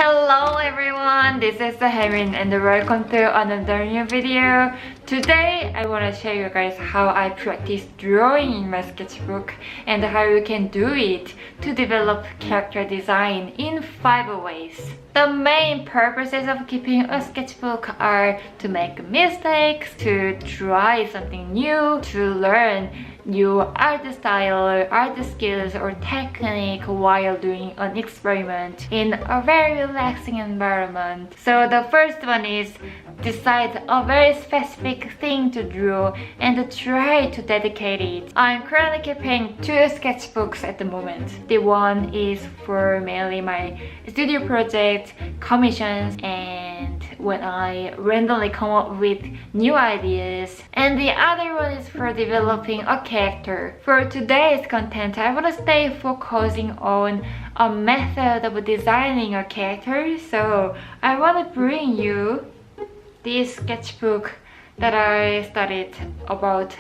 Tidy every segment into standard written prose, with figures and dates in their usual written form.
Hello everyone, this is Haemin and welcome to another new video. Today I want to show you guys how I practice drawing in my sketchbook and how you can do it to develop character design in 5 ways. The main purposes of keeping a sketchbook are to make mistakes, to try something new, to learn new art style, art skills or technique while doing an experiment in a very relaxing environment. So the first one is decide a very specific thing to draw and try to dedicate it. I'm currently keeping 2 sketchbooks at the moment. The one is for mainly my studio project, commissions, and when I randomly come up with new ideas. And the other one is for developing a character. For today's content, I want to stay focusing on a method of designing a character. So I want to bring you this sketchbook that I started about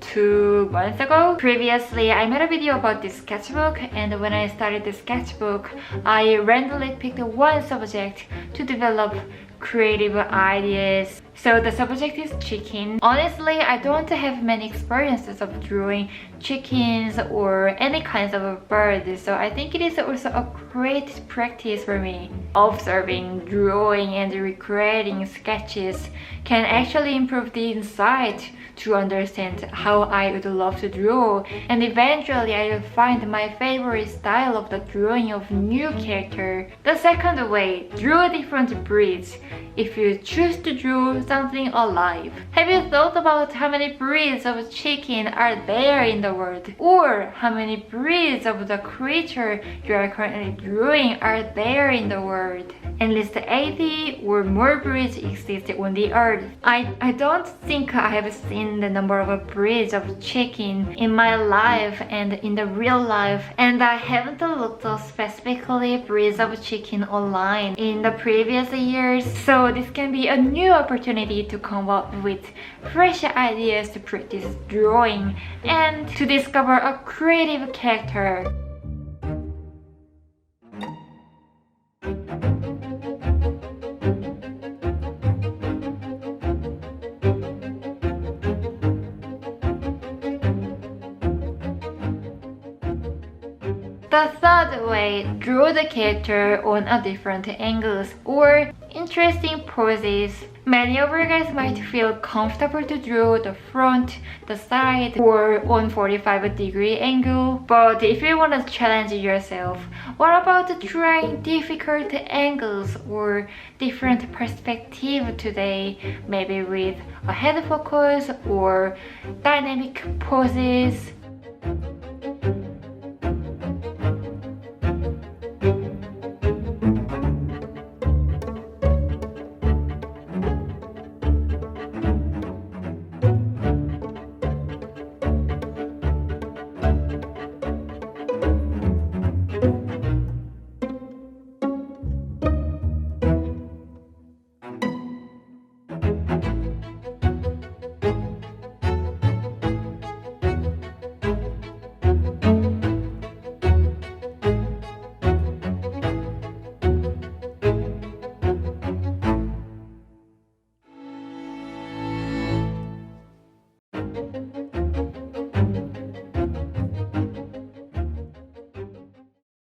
2 months ago. Previously, I made a video about this sketchbook, and when I started the sketchbook, I randomly picked one subject to develop creative ideas. So the subject is chicken. Honestly, I don't have many experiences of drawing chickens or any kinds of birds, so I think it is also a great practice for me. Observing, drawing, and recreating sketches can actually improve the insight to understand how I would love to draw, and eventually I will find my favorite style of the drawing of new character. The second way, draw different breeds. If you choose to draw something alive, have you thought about how many breeds of chicken are there in the world? Or how many breeds of the creature you are currently drawing are there in the world? At least 80 or more breeds exist on the earth. I don't think I have seen the number of breeds of chicken in my life and in the real life, and I haven't looked up specifically breeds of chicken online in the previous years. So this can be a new opportunity to come up with fresh ideas to practice drawing and to discover a creative character. The third way, draw the character on a different angles or interesting poses. Many of you guys might feel comfortable to draw the front, the side, or on 45-degree angle. But if you want to challenge yourself, what about trying difficult angles or different perspective today? Maybe with a head focus or dynamic poses.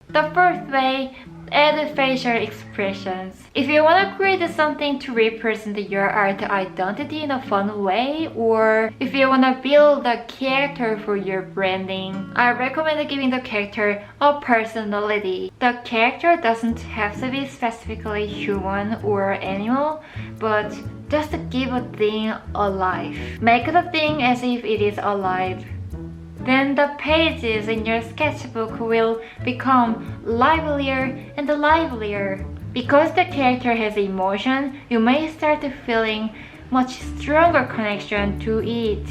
The fourth way, add facial expressions. If you want to create something to represent your art identity in a fun way, or if you want to build a character for your branding, I recommend giving the character a personality. The character doesn't have to be specifically human or animal, but just give a thing a life. Make the thing as if it is alive. Then the pages in your sketchbook will become livelier and livelier. Because the character has emotion, you may start feeling much stronger connection to it.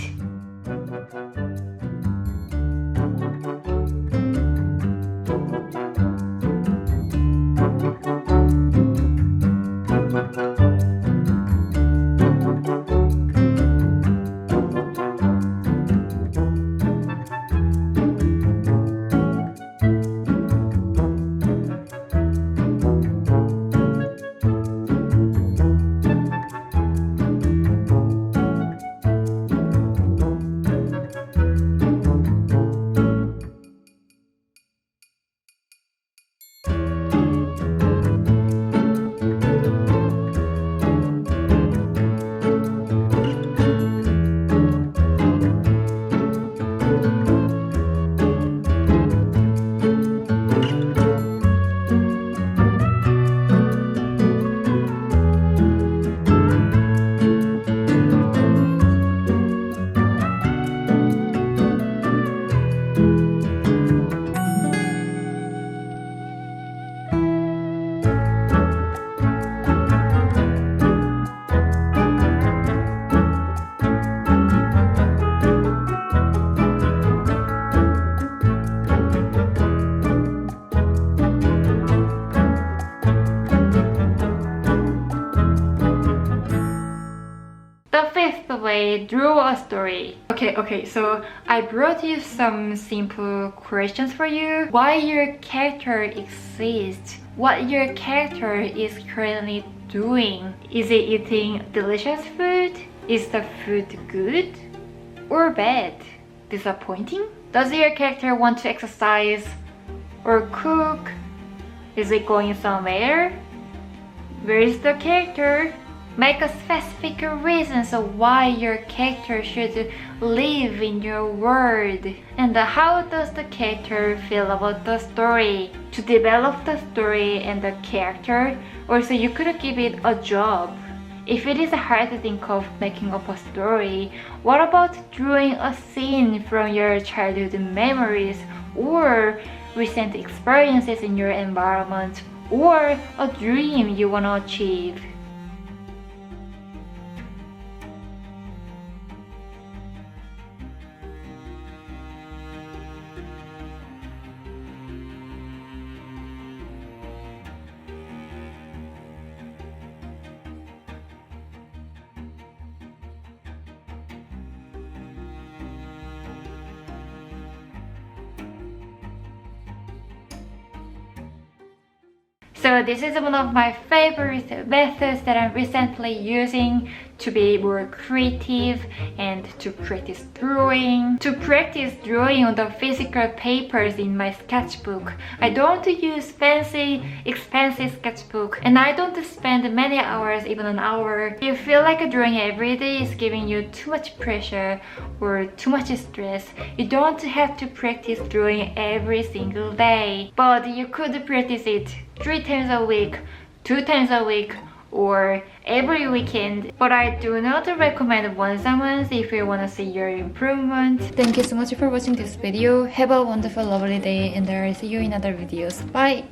way, draw a story. Okay, so I brought you some simple questions for you. Why your character exists? What your character is currently doing? Is it eating delicious food? Is the food good or bad? Disappointing? Does your character want to exercise or cook? Is it going somewhere? Where is the character? Make a specific reasons of why your character should live in your world. And how does the character feel about the story? To develop the story and the character, also you could give it a job. If it is hard to think of making up a story, what about drawing a scene from your childhood memories or recent experiences in your environment or a dream you want to achieve? So this is one of my favorite methods that I'm recently using to be more creative and to practice drawing. To practice drawing on the physical papers in my sketchbook, I don't use fancy, expensive sketchbook, and I don't spend many hours, even an hour. If you feel like drawing every day is giving you too much pressure or too much stress, you don't have to practice drawing every single day. But you could practice it 3 times a week, 2 times a week, or every weekend. But I do not recommend once a month if you want to see your improvement. Thank you so much for watching this video. Have a wonderful, lovely day, and I'll see you in other videos. Bye!